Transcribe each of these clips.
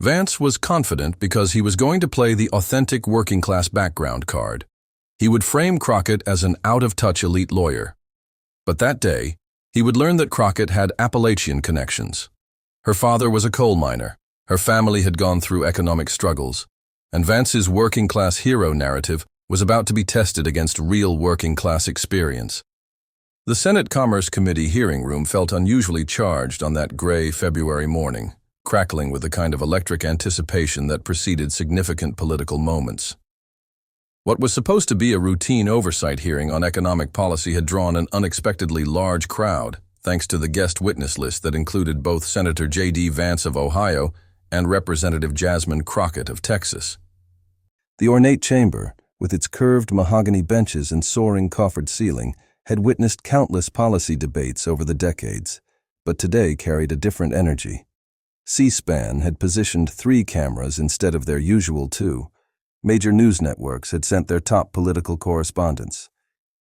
Vance was confident because he was going to play the authentic working-class background card. He would frame Crockett as an out-of-touch elite lawyer. But that day, he would learn that Crockett had Appalachian connections. Her father was a coal miner, her family had gone through economic struggles, and Vance's working-class hero narrative was about to be tested against real working-class experience. The Senate Commerce Committee hearing room felt unusually charged on that gray February morning, crackling with the kind of electric anticipation that preceded significant political moments. What was supposed to be a routine oversight hearing on economic policy had drawn an unexpectedly large crowd, thanks to the guest witness list that included both Senator J.D. Vance of Ohio and Representative Jasmine Crockett of Texas. The ornate chamber, with its curved mahogany benches and soaring coffered ceiling, had witnessed countless policy debates over the decades, but today carried a different energy. C-SPAN had positioned 3 cameras instead of their usual 2. Major news networks had sent their top political correspondents.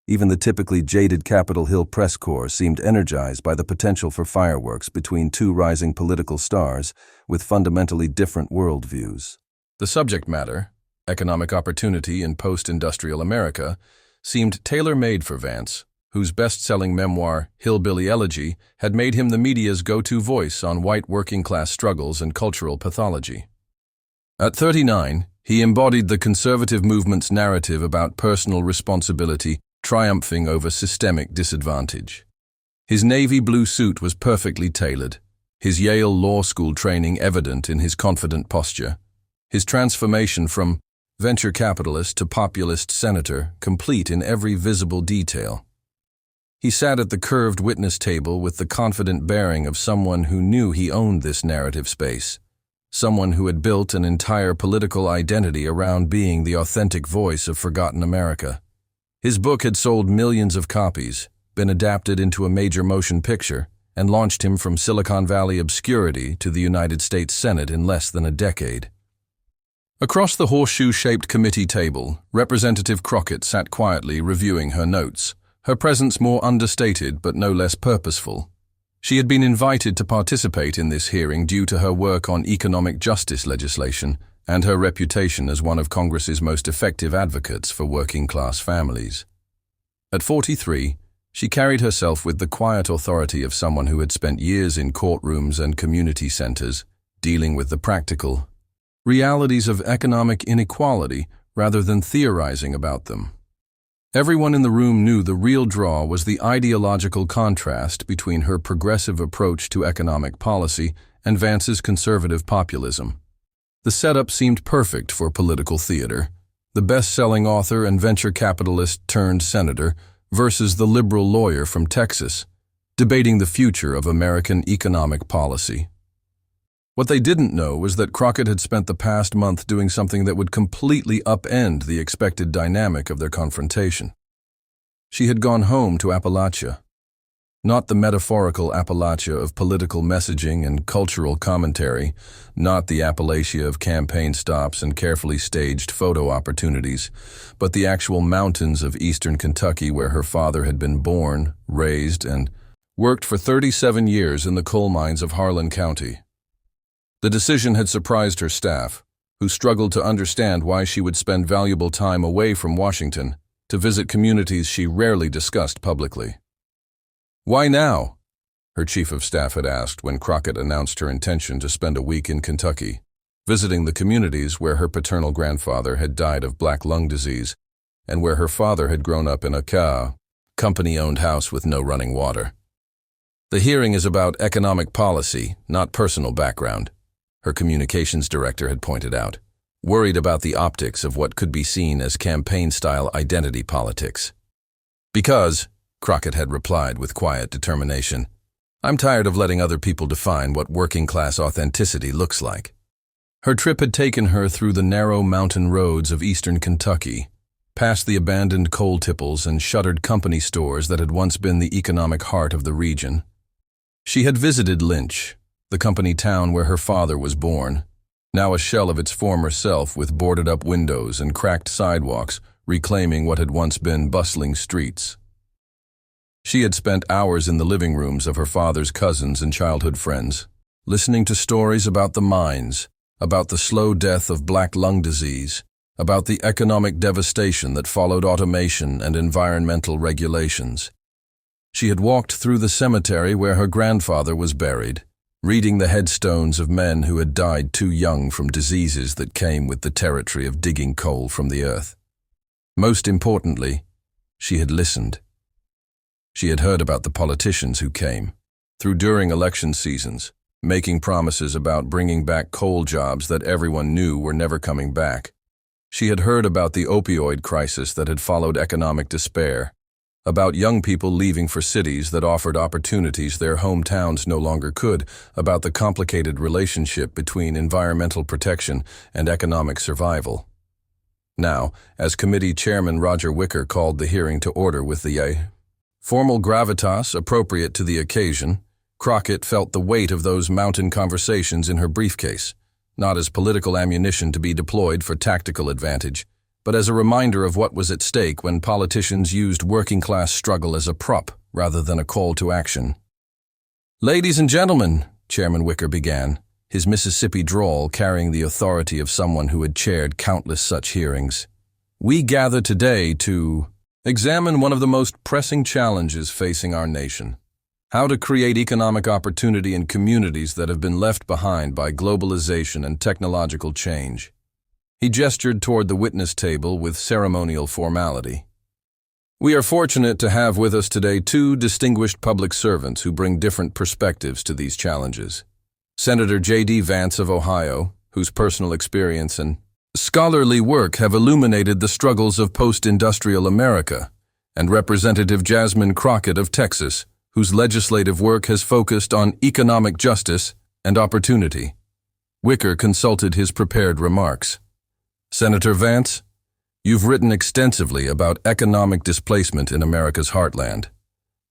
Even the typically jaded Capitol Hill press corps seemed energized by the potential for fireworks between 2 rising political stars with fundamentally different worldviews. The subject matter, economic opportunity in post-industrial America, seemed tailor-made for Vance, whose best-selling memoir, Hillbilly Elegy, had made him the media's go-to voice on white working-class struggles and cultural pathology. At 39, he embodied the conservative movement's narrative about personal responsibility triumphing over systemic disadvantage. His navy blue suit was perfectly tailored, his Yale Law School training evident in his confident posture, his transformation from venture capitalist to populist senator complete in every visible detail. He sat at the curved witness table with the confident bearing of someone who knew he owned this narrative space, someone who had built an entire political identity around being the authentic voice of forgotten America. His book had sold millions of copies, been adapted into a major motion picture, and launched him from Silicon Valley obscurity to the United States Senate in less than a decade. Across the horseshoe-shaped committee table, Representative Crockett sat quietly reviewing her notes, her presence more understated but no less purposeful. She had been invited to participate in this hearing due to her work on economic justice legislation and her reputation as one of Congress's most effective advocates for working-class families. At 43, she carried herself with the quiet authority of someone who had spent years in courtrooms and community centers, dealing with the practical realities of economic inequality rather than theorizing about them. Everyone in the room knew the real draw was the ideological contrast between her progressive approach to economic policy and Vance's conservative populism. The setup seemed perfect for political theater. The best-selling author and venture capitalist turned senator versus the liberal lawyer from Texas, debating the future of American economic policy. What they didn't know was that Crockett had spent the past month doing something that would completely upend the expected dynamic of their confrontation. She had gone home to Appalachia. Not the metaphorical Appalachia of political messaging and cultural commentary, not the Appalachia of campaign stops and carefully staged photo opportunities, but the actual mountains of eastern Kentucky where her father had been born, raised, and worked for 37 years in the coal mines of Harlan County. The decision had surprised her staff, who struggled to understand why she would spend valuable time away from Washington to visit communities she rarely discussed publicly. "Why now?" her chief of staff had asked when Crockett announced her intention to spend a week in Kentucky, visiting the communities where her paternal grandfather had died of black lung disease and where her father had grown up in a company-owned house with no running water. "The hearing is about economic policy, not personal background," her communications director had pointed out, worried about the optics of what could be seen as campaign-style identity politics. "Because," Crockett had replied with quiet determination, "I'm tired of letting other people define what working-class authenticity looks like." Her trip had taken her through the narrow mountain roads of eastern Kentucky, past the abandoned coal tipples and shuttered company stores that had once been the economic heart of the region. She had visited Lynch, the company town where her father was born, now a shell of its former self with boarded-up windows and cracked sidewalks reclaiming what had once been bustling streets. She had spent hours in the living rooms of her father's cousins and childhood friends, listening to stories about the mines, about the slow death of black lung disease, about the economic devastation that followed automation and environmental regulations. She had walked through the cemetery where her grandfather was buried, reading the headstones of men who had died too young from diseases that came with the territory of digging coal from the earth. Most importantly, she had listened. She had heard about the politicians who came, through during election seasons, making promises about bringing back coal jobs that everyone knew were never coming back. She had heard about the opioid crisis that had followed economic despair, about young people leaving for cities that offered opportunities their hometowns no longer could, about the complicated relationship between environmental protection and economic survival. Now, as committee chairman Roger Wicker called the hearing to order with the formal gravitas appropriate to the occasion, Crockett felt the weight of those mountain conversations in her briefcase, not as political ammunition to be deployed for tactical advantage, but as a reminder of what was at stake when politicians used working-class struggle as a prop rather than a call to action. "Ladies and gentlemen," Chairman Wicker began, his Mississippi drawl carrying the authority of someone who had chaired countless such hearings, "we gather today to examine one of the most pressing challenges facing our nation: how to create economic opportunity in communities that have been left behind by globalization and technological change." He gestured toward the witness table with ceremonial formality. "We are fortunate to have with us today two distinguished public servants who bring different perspectives to these challenges. Senator J.D. Vance of Ohio, whose personal experience and scholarly work have illuminated the struggles of post-industrial America, and Representative Jasmine Crockett of Texas, whose legislative work has focused on economic justice and opportunity." Wicker consulted his prepared remarks. "Senator Vance, you've written extensively about economic displacement in America's heartland.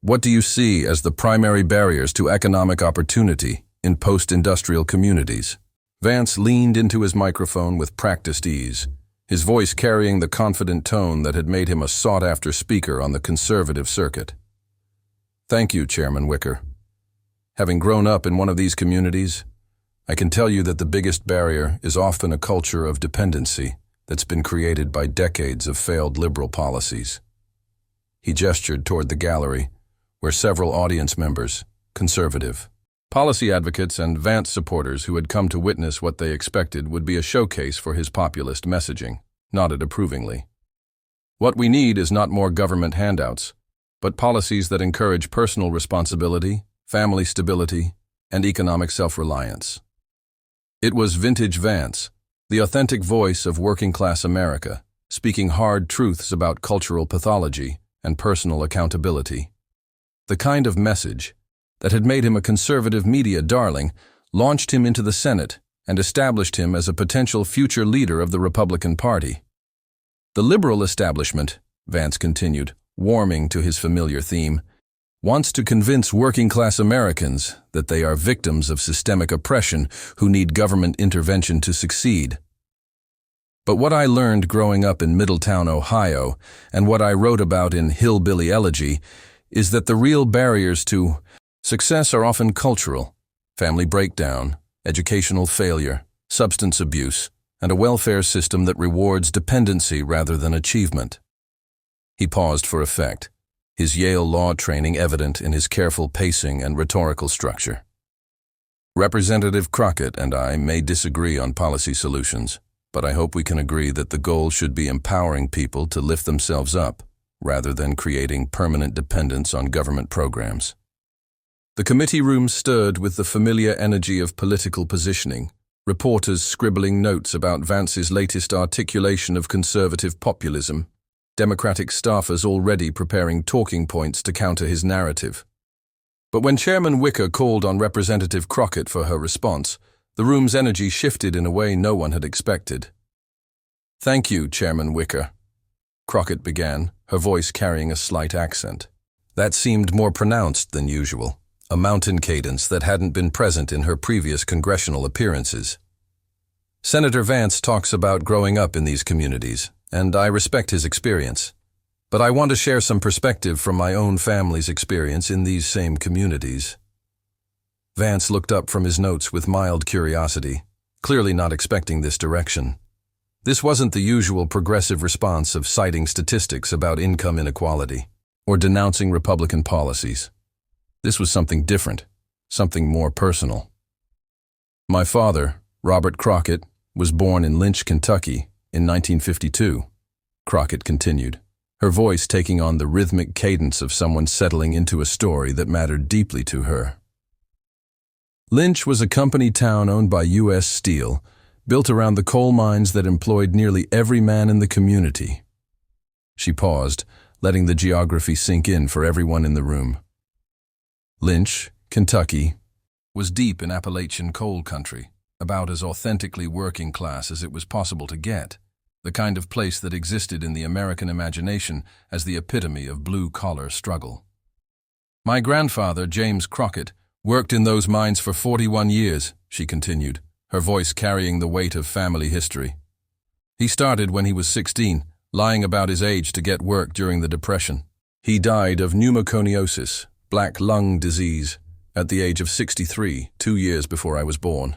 What do you see as the primary barriers to economic opportunity in post-industrial communities?" Vance leaned into his microphone with practiced ease, his voice carrying the confident tone that had made him a sought-after speaker on the conservative circuit. "Thank you, Chairman Wicker. Having grown up in one of these communities, I can tell you that the biggest barrier is often a culture of dependency that's been created by decades of failed liberal policies." He gestured toward the gallery, where several audience members, conservative, policy advocates and Vance supporters who had come to witness what they expected would be a showcase for his populist messaging, nodded approvingly. "What we need is not more government handouts, but policies that encourage personal responsibility, family stability, and economic self-reliance." It was vintage Vance, the authentic voice of working-class America, speaking hard truths about cultural pathology and personal accountability. The kind of message that had made him a conservative media darling launched him into the Senate and established him as a potential future leader of the Republican Party. "The liberal establishment," Vance continued, warming to his familiar theme, "wants to convince working-class Americans that they are victims of systemic oppression who need government intervention to succeed. But what I learned growing up in Middletown, Ohio, and what I wrote about in Hillbilly Elegy, is that the real barriers to success are often cultural: family breakdown, educational failure, substance abuse, and a welfare system that rewards dependency rather than achievement." He paused for effect, his Yale law training evident in his careful pacing and rhetorical structure. "Representative Crockett and I may disagree on policy solutions, but I hope we can agree that the goal should be empowering people to lift themselves up, rather than creating permanent dependence on government programs." The committee room stirred with the familiar energy of political positioning, reporters scribbling notes about Vance's latest articulation of conservative populism, Democratic staffers already preparing talking points to counter his narrative. But when Chairman Wicker called on Representative Crockett for her response, the room's energy shifted in a way no one had expected. "Thank you, Chairman Wicker," Crockett began, her voice carrying a slight accent. That seemed more pronounced than usual, a mountain cadence that hadn't been present in her previous congressional appearances. "Senator Vance talks about growing up in these communities, and I respect his experience. But I want to share some perspective from my own family's experience in these same communities." Vance looked up from his notes with mild curiosity, clearly not expecting this direction. This wasn't the usual progressive response of citing statistics about income inequality or denouncing Republican policies. This was something different, something more personal. My father, Robert Crockett, was born in Lynch, Kentucky in 1952, Crockett continued, her voice taking on the rhythmic cadence of someone settling into a story that mattered deeply to her. Lynch was a company town owned by U.S. Steel, built around the coal mines that employed nearly every man in the community. She paused, letting the geography sink in for everyone in the room. Lynch, Kentucky, was deep in Appalachian coal country, about as authentically working class as it was possible to get, the kind of place that existed in the American imagination as the epitome of blue-collar struggle. My grandfather, James Crockett, worked in those mines for 41 years, she continued, her voice carrying the weight of family history. He started when he was 16, lying about his age to get work during the Depression. He died of pneumoconiosis, black lung disease, at the age of 63, 2 years before I was born.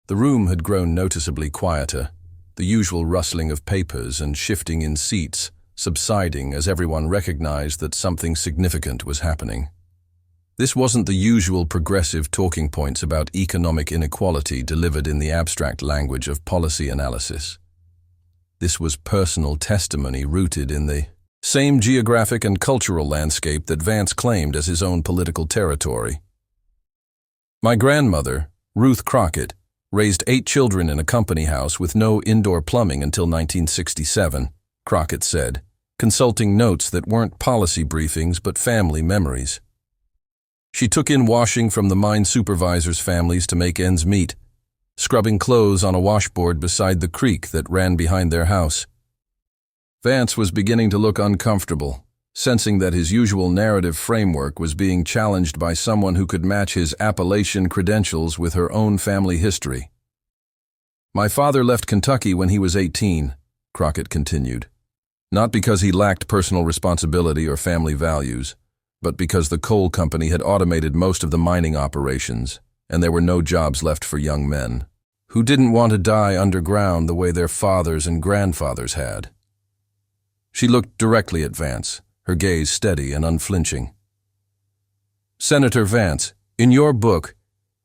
The room had grown noticeably quieter, the usual rustling of papers and shifting in seats subsiding as everyone recognized that something significant was happening. This wasn't the usual progressive talking points about economic inequality delivered in the abstract language of policy analysis. This was personal testimony rooted in the same geographic and cultural landscape that Vance claimed as his own political territory. My grandmother, Ruth Crockett, raised 8 children in a company house with no indoor plumbing until 1967, Crockett said, consulting notes that weren't policy briefings but family memories. She took in washing from the mine supervisors' families to make ends meet, scrubbing clothes on a washboard beside the creek that ran behind their house. Vance was beginning to look uncomfortable, sensing that his usual narrative framework was being challenged by someone who could match his Appalachian credentials with her own family history. My father left Kentucky when he was 18, Crockett continued, not because he lacked personal responsibility or family values, but because the coal company had automated most of the mining operations, and there were no jobs left for young men, who didn't want to die underground the way their fathers and grandfathers had. She looked directly at Vance, her gaze steady and unflinching. Senator Vance, in your book,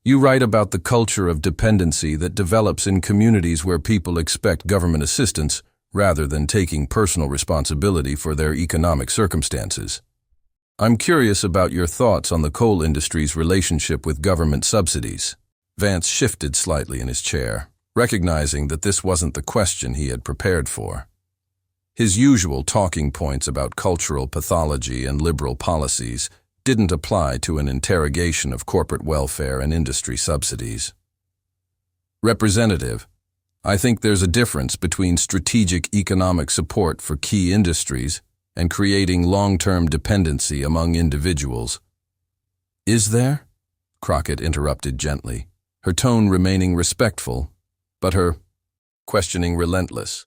you write about the culture of dependency that develops in communities where people expect government assistance rather than taking personal responsibility for their economic circumstances. I'm curious about your thoughts on the coal industry's relationship with government subsidies. Vance shifted slightly in his chair, recognizing that this wasn't the question he had prepared for. His usual talking points about cultural pathology and liberal policies didn't apply to an interrogation of corporate welfare and industry subsidies. Representative, I think there's a difference between strategic economic support for key industries and creating long-term dependency among individuals. Is there? Crockett interrupted gently, her tone remaining respectful, but her questioning relentless.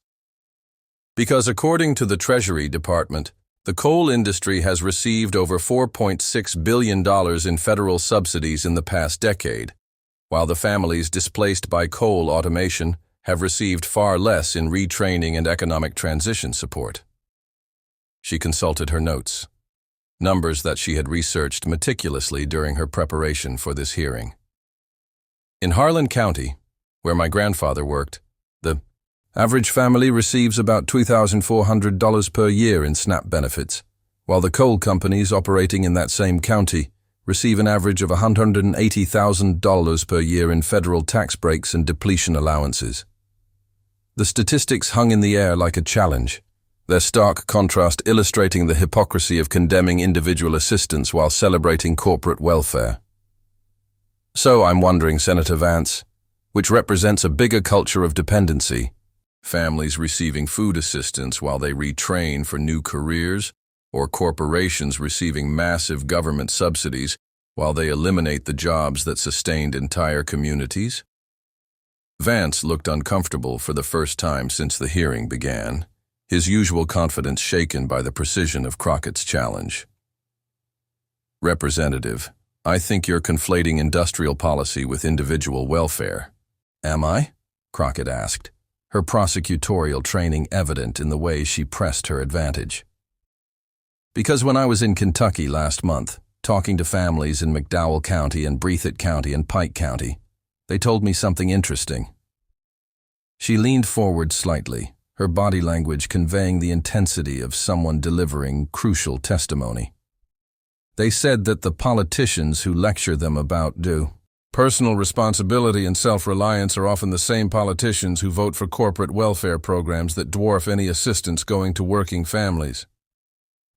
Because according to the Treasury Department, the coal industry has received over $4.6 billion in federal subsidies in the past decade, while the families displaced by coal automation have received far less in retraining and economic transition support. She consulted her notes, numbers that she had researched meticulously during her preparation for this hearing. In Harlan County, where my grandfather worked, the average family receives about $2,400 per year in SNAP benefits, while the coal companies operating in that same county receive an average of $180,000 per year in federal tax breaks and depletion allowances. The statistics hung in the air like a challenge, their stark contrast illustrating the hypocrisy of condemning individual assistance while celebrating corporate welfare. So I'm wondering, Senator Vance, which represents a bigger culture of dependency, families receiving food assistance while they retrain for new careers, or corporations receiving massive government subsidies while they eliminate the jobs that sustained entire communities? Vance looked uncomfortable for the first time since the hearing began, his usual confidence shaken by the precision of Crockett's challenge. Representative, I think you're conflating industrial policy with individual welfare. Am I? Crockett asked, her prosecutorial training evident in the way she pressed her advantage. Because when I was in Kentucky last month, talking to families in McDowell County and Breathitt County and Pike County, they told me something interesting. She leaned forward slightly, her body language conveying the intensity of someone delivering crucial testimony. They said that the politicians who lecture them about personal responsibility and self-reliance are often the same politicians who vote for corporate welfare programs that dwarf any assistance going to working families.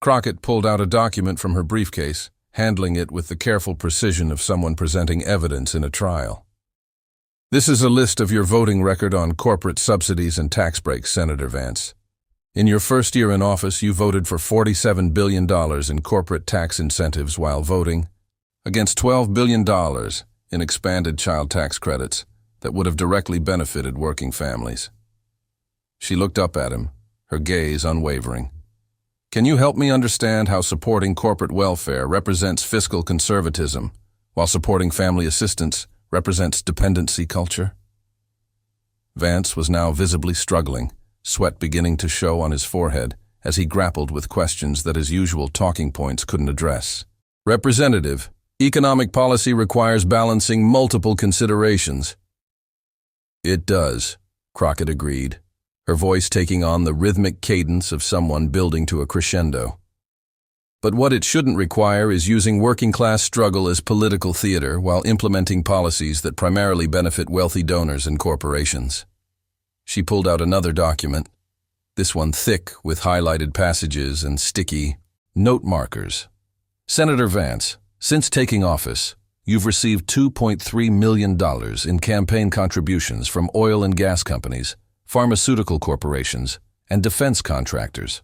Crockett pulled out a document from her briefcase, handling it with the careful precision of someone presenting evidence in a trial. This is a list of your voting record on corporate subsidies and tax breaks, Senator Vance. In your first year in office, you voted for $47 billion in corporate tax incentives while voting against $12 billion in expanded child tax credits that would have directly benefited working families. She looked up at him, her gaze unwavering. Can you help me understand how supporting corporate welfare represents fiscal conservatism, while supporting family assistance represents dependency culture? Vance was now visibly struggling, sweat beginning to show on his forehead as he grappled with questions that his usual talking points couldn't address. Representative, economic policy requires balancing multiple considerations. It does, Crockett agreed, her voice taking on the rhythmic cadence of someone building to a crescendo. But what it shouldn't require is using working-class struggle as political theater while implementing policies that primarily benefit wealthy donors and corporations. She pulled out another document, this one thick with highlighted passages and sticky note markers. Senator Vance, since taking office, you've received $2.3 million in campaign contributions from oil and gas companies, pharmaceutical corporations, and defense contractors.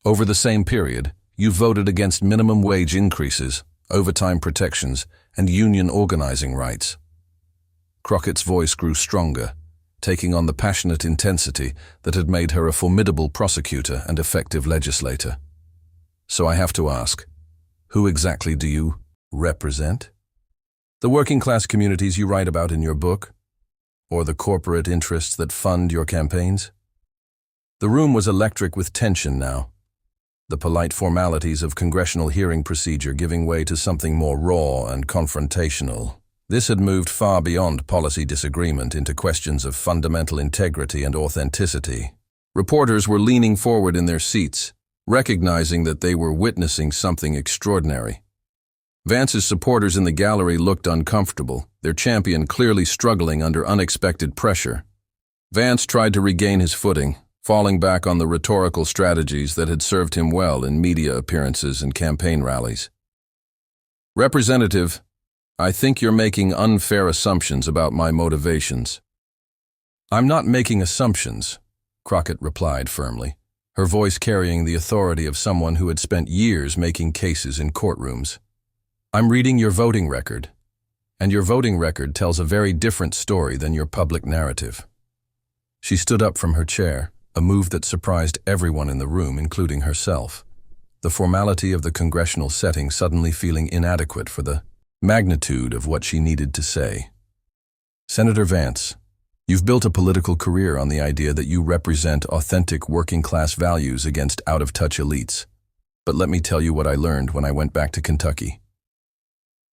Over the same period, you voted against minimum wage increases, overtime protections, and union organizing rights. Crockett's voice grew stronger, taking on the passionate intensity that had made her a formidable prosecutor and effective legislator. So I have to ask, who exactly do you represent? The working class communities you write about in your book? Or the corporate interests that fund your campaigns? The room was electric with tension now, the polite formalities of congressional hearing procedure giving way to something more raw and confrontational. This had moved far beyond policy disagreement into questions of fundamental integrity and authenticity. Reporters were leaning forward in their seats, recognizing that they were witnessing something extraordinary. Vance's supporters in the gallery looked uncomfortable, their champion clearly struggling under unexpected pressure. Vance tried to regain his footing, falling back on the rhetorical strategies that had served him well in media appearances and campaign rallies. Representative, I think you're making unfair assumptions about my motivations. I'm not making assumptions, Crockett replied firmly, her voice carrying the authority of someone who had spent years making cases in courtrooms. I'm reading your voting record, and your voting record tells a very different story than your public narrative. She stood up from her chair, a move that surprised everyone in the room, including herself, the formality of the congressional setting suddenly feeling inadequate for the magnitude of what she needed to say. Senator Vance, you've built a political career on the idea that you represent authentic working-class values against out-of-touch elites. But let me tell you what I learned when I went back to Kentucky.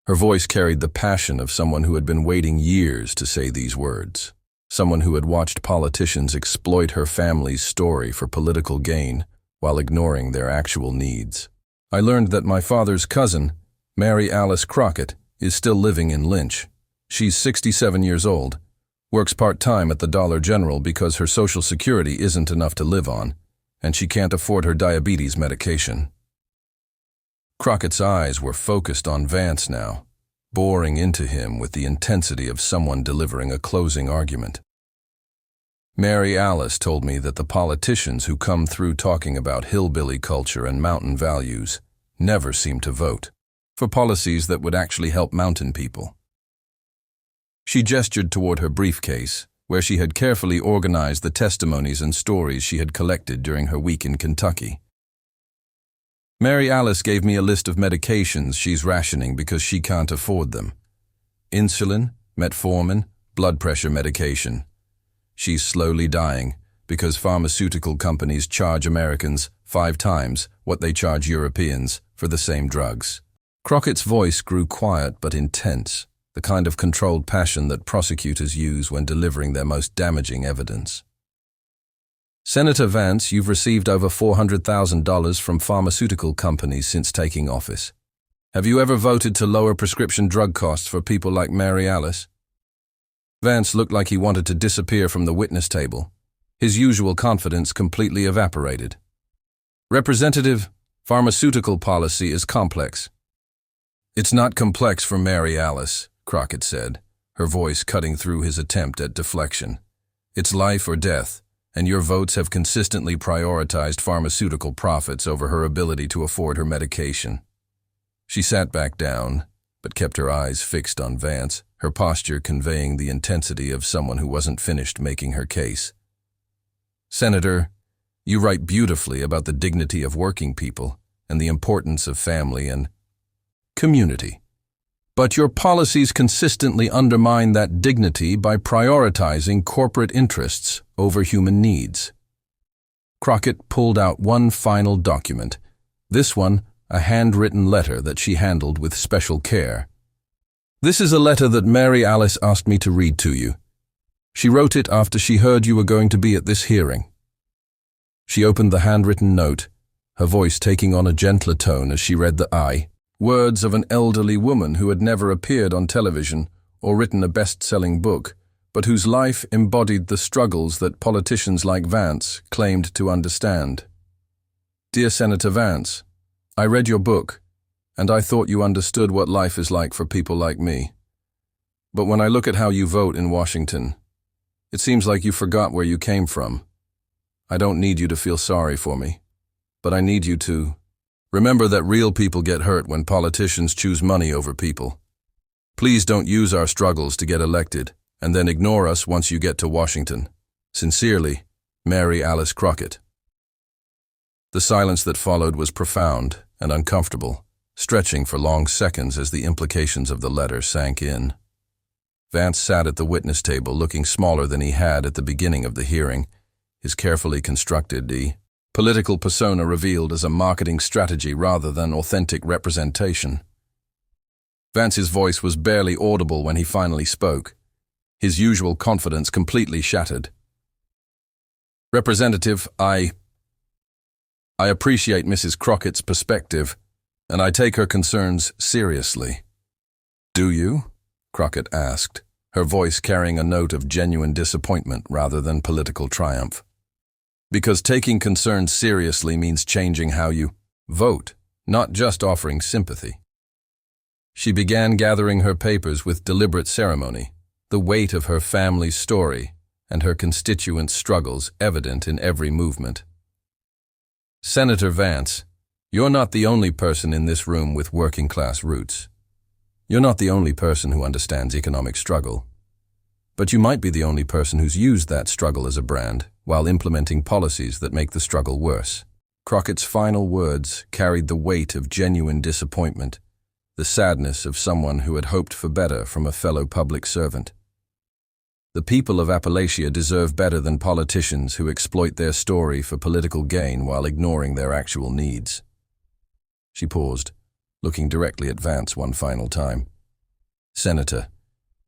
Her voice carried the passion of someone who had been waiting years to say these words, someone who had watched politicians exploit her family's story for political gain while ignoring their actual needs. I learned that my father's cousin, Mary Alice Crockett, is still living in Lynch. She's 67 years old, works part-time at the Dollar General because her Social Security isn't enough to live on, and she can't afford her diabetes medication. Crockett's eyes were focused on Vance now, boring into him with the intensity of someone delivering a closing argument. Mary Alice told me that the politicians who come through talking about hillbilly culture and mountain values never seem to vote for policies that would actually help mountain people. She gestured toward her briefcase, where she had carefully organized the testimonies and stories she had collected during her week in Kentucky. Mary Alice gave me a list of medications she's rationing because she can't afford them. Insulin, metformin, blood pressure medication. She's slowly dying because pharmaceutical companies charge Americans 5 times what they charge Europeans for the same drugs. Crockett's voice grew quiet but intense, the kind of controlled passion that prosecutors use when delivering their most damaging evidence. Senator Vance, you've received over $400,000 from pharmaceutical companies since taking office. Have you ever voted to lower prescription drug costs for people like Mary Alice? Vance looked like he wanted to disappear from the witness table. His usual confidence completely evaporated. Representative, pharmaceutical policy is complex. It's not complex for Mary Alice, Crockett said, her voice cutting through his attempt at deflection. It's life or death, and your votes have consistently prioritized pharmaceutical profits over her ability to afford her medication. She sat back down, but kept her eyes fixed on Vance, her posture conveying the intensity of someone who wasn't finished making her case. Senator, you write beautifully about the dignity of working people and the importance of family and community. But your policies consistently undermine that dignity by prioritizing corporate interests over human needs. Crockett pulled out one final document, this one a handwritten letter that she handled with special care. This is a letter that Mary Alice asked me to read to you. She wrote it after she heard you were going to be at this hearing. She opened the handwritten note, her voice taking on a gentler tone as she read the words of an elderly woman who had never appeared on television or written a best-selling book, but whose life embodied the struggles that politicians like Vance claimed to understand. Dear Senator Vance, I read your book, and I thought you understood what life is like for people like me. But when I look at how you vote in Washington, it seems like you forgot where you came from. I don't need you to feel sorry for me, but I need you to remember that real people get hurt when politicians choose money over people. Please don't use our struggles to get elected, and then ignore us once you get to Washington. Sincerely, Mary Alice Crockett. The silence that followed was profound and uncomfortable, stretching for long seconds as the implications of the letter sank in. Vance sat at the witness table looking smaller than he had at the beginning of the hearing, his carefully constructed political persona revealed as a marketing strategy rather than authentic representation. Vance's voice was barely audible when he finally spoke, his usual confidence completely shattered. Representative, I appreciate Mrs. Crockett's perspective, and I take her concerns seriously. Do you? Crockett asked, her voice carrying a note of genuine disappointment rather than political triumph. Because taking concerns seriously means changing how you vote, not just offering sympathy. She began gathering her papers with deliberate ceremony, the weight of her family's story and her constituents' struggles evident in every movement. Senator Vance, you're not the only person in this room with working-class roots. You're not the only person who understands economic struggle. But you might be the only person who's used that struggle as a brand while implementing policies that make the struggle worse. Crockett's final words carried the weight of genuine disappointment, the sadness of someone who had hoped for better from a fellow public servant. The people of Appalachia deserve better than politicians who exploit their story for political gain while ignoring their actual needs. She paused, looking directly at Vance one final time. Senator,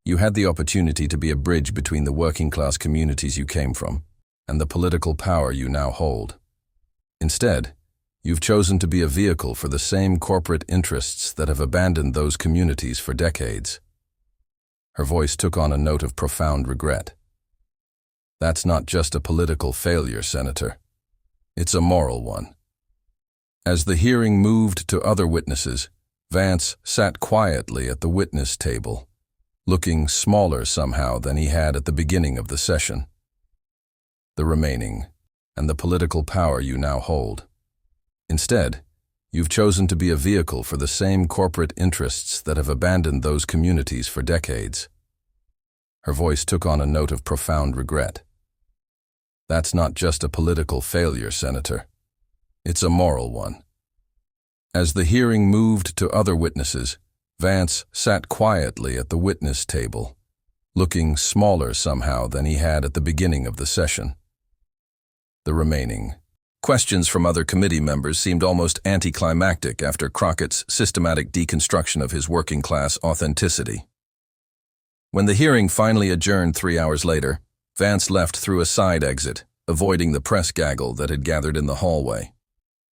you had the opportunity to be a bridge between the working-class communities you came from and the political power you now hold. Instead, you've chosen to be a vehicle for the same corporate interests that have abandoned those communities for decades. Her voice took on a note of profound regret. That's not just a political failure, Senator. It's a moral one. As the hearing moved to other witnesses, Vance sat quietly at the witness table, looking smaller somehow than he had at the beginning of the session. The remaining, and the political power you now hold. Instead, you've chosen to be a vehicle for the same corporate interests that have abandoned those communities for decades. Her voice took on a note of profound regret. That's not just a political failure, Senator. It's a moral one. As the hearing moved to other witnesses, Vance sat quietly at the witness table, looking smaller somehow than he had at the beginning of the session. The remaining questions from other committee members seemed almost anticlimactic after Crockett's systematic deconstruction of his working-class authenticity. When the hearing finally adjourned 3 hours later, Vance left through a side exit, avoiding the press gaggle that had gathered in the hallway.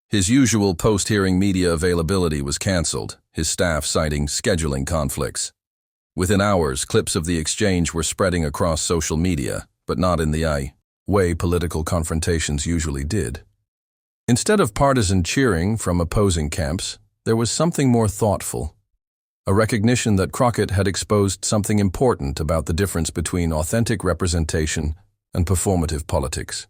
His usual post-hearing media availability was cancelled, his staff citing scheduling conflicts. Within hours, clips of the exchange were spreading across social media, but not in the way political confrontations usually did. Instead of partisan cheering from opposing camps, there was something more thoughtful. A recognition that Crockett had exposed something important about the difference between authentic representation and performative politics.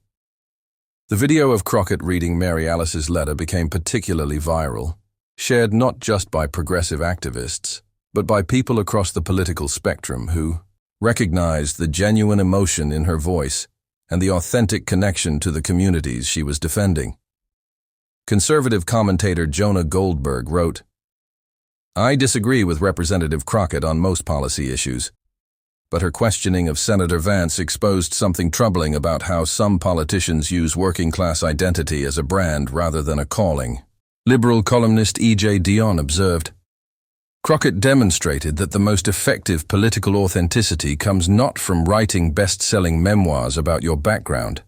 The video of Crockett reading Mary Alice's letter became particularly viral, shared not just by progressive activists, but by people across the political spectrum who recognized the genuine emotion in her voice and the authentic connection to the communities she was defending. Conservative commentator Jonah Goldberg wrote, "I disagree with Representative Crockett on most policy issues, but her questioning of Senator Vance exposed something troubling about how some politicians use working-class identity as a brand rather than a calling." Liberal columnist E.J. Dion observed, "Crockett demonstrated that the most effective political authenticity comes not from writing best-selling memoirs about your background,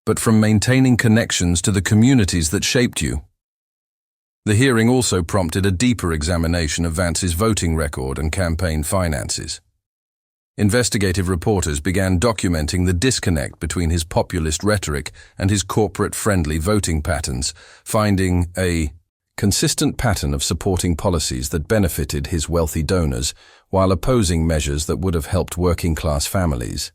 but from maintaining connections to the communities that shaped you." The hearing also prompted a deeper examination of Vance's voting record and campaign finances. Investigative reporters began documenting the disconnect between his populist rhetoric and his corporate-friendly voting patterns, finding a consistent pattern of supporting policies that benefited his wealthy donors while opposing measures that would have helped working-class families.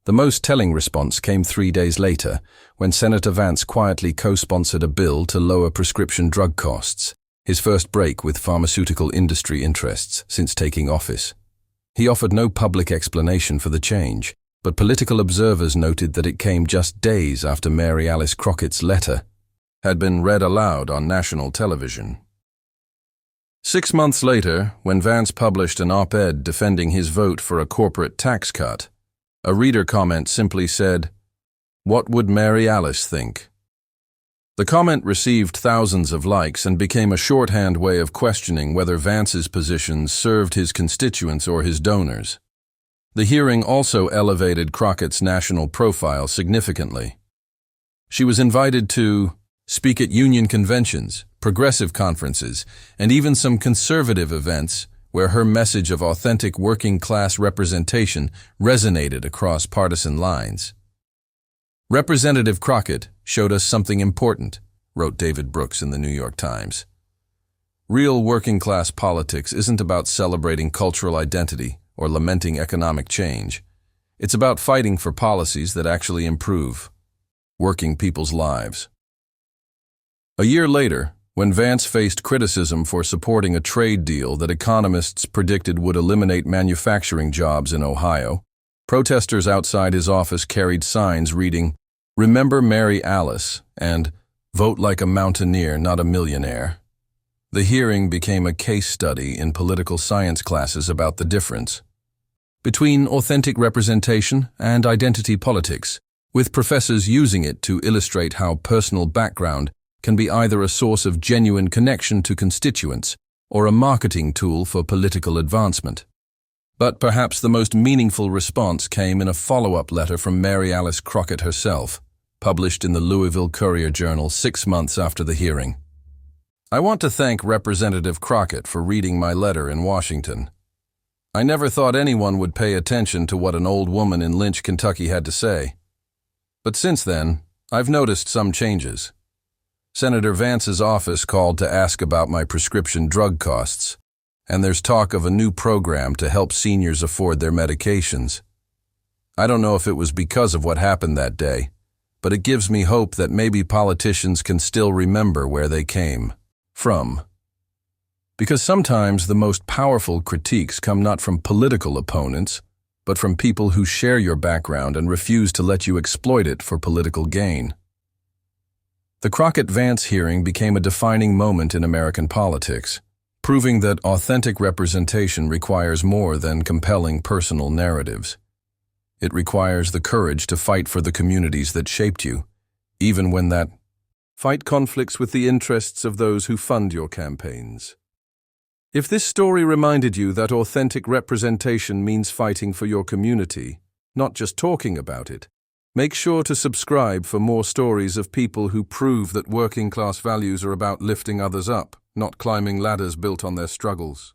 The most telling response came 3 days later, when Senator Vance quietly co-sponsored a bill to lower prescription drug costs, his first break with pharmaceutical industry interests since taking office. He offered no public explanation for the change, but political observers noted that it came just days after Mary Alice Crockett's letter had been read aloud on national television. 6 months later, when Vance published an op-ed defending his vote for a corporate tax cut, a reader comment simply said, "What would Mary Alice think?" The comment received thousands of likes and became a shorthand way of questioning whether Vance's positions served his constituents or his donors. The hearing also elevated Crockett's national profile significantly. She was invited to speak at union conventions, progressive conferences, and even some conservative events where her message of authentic working-class representation resonated across partisan lines. "Representative Crockett showed us something important," wrote David Brooks in the New York Times. "Real working-class politics isn't about celebrating cultural identity or lamenting economic change. It's about fighting for policies that actually improve working people's lives." A year later, when Vance faced criticism for supporting a trade deal that economists predicted would eliminate manufacturing jobs in Ohio, protesters outside his office carried signs reading, "Remember Mary Alice," and "Vote like a mountaineer, not a millionaire." The hearing became a case study in political science classes about the difference between authentic representation and identity politics, with professors using it to illustrate how personal background can be either a source of genuine connection to constituents or a marketing tool for political advancement. But perhaps the most meaningful response came in a follow-up letter from Mary Alice Crockett herself, published in the Louisville Courier-Journal 6 months after the hearing. "I want to thank Representative Crockett for reading my letter in Washington. I never thought anyone would pay attention to what an old woman in Lynch, Kentucky had to say. But since then, I've noticed some changes. Senator Vance's office called to ask about my prescription drug costs, and there's talk of a new program to help seniors afford their medications. I don't know if it was because of what happened that day, but it gives me hope that maybe politicians can still remember where they came from. Because sometimes the most powerful critiques come not from political opponents, but from people who share your background and refuse to let you exploit it for political gain." The Crockett-Vance hearing became a defining moment in American politics, proving that authentic representation requires more than compelling personal narratives. It requires the courage to fight for the communities that shaped you, even when that fight conflicts with the interests of those who fund your campaigns. If this story reminded you that authentic representation means fighting for your community, not just talking about it, make sure to subscribe for more stories of people who prove that working-class values are about lifting others up, not climbing ladders built on their struggles.